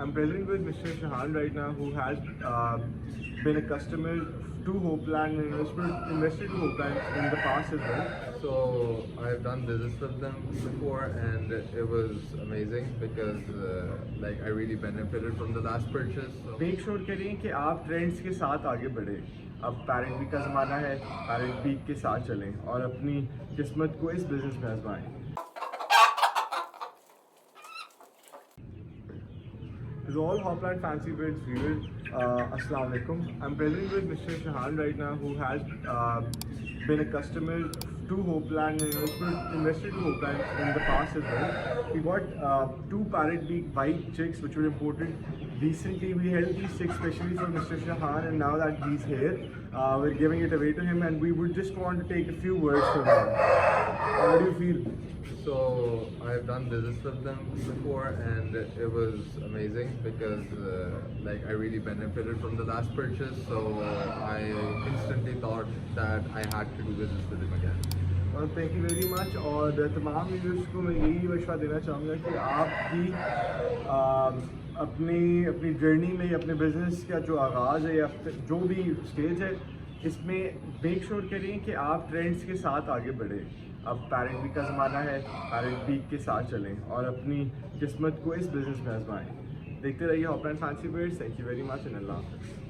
I'm present with Mr. Shahan right now, who has been a customer to Hopeland and invested to Hopeland in the past as well. So I've done business with them before, and it was amazing because like I really benefited from the last purchase. So. Make sure करिए कि आप trends के साथ आगे बढ़े. अब parrot beak का ज़माना है, पैरेट बीक के साथ चलें और अपनी किस्मत को इस बिज़नेस में आजमाएं. To all Hopeland Fancy Birds viewers, Assalamu alaikum. I'm present with Mr. Shahan right now, who has been a customer to Hopeland and invested to Hopeland in the past as well. We got two Parrot Beak white chicks which were imported recently. We held these chicks specially for Mr. Shahan, and now that he's here, we're giving it away to him, and we would just want to take a few words from him. How do you feel? So I've done business with them before, and it was amazing because like I really benefited from the last purchase. So I instantly thought that I had to do business with him again. Thank you very much. और तमाम viewers को मैं यही मशवरा देना चाहूँगा कि आप भी अपनी जर्नी में अपने बिज़नेस का जो आगाज़ है या जो भी स्टेज है, इसमें मेक श्योर करिए कि आप ट्रेंड्स के साथ आगे बढ़ें. अब पैरेट बीक का ज़माना है, पैरेट बीक के साथ चलें और अपनी किस्मत को इस बिज़नेस में आजमाएं. देखते रहिए Hopland fancy birds. Thank you very much and अल्लाह हाफ़िज़.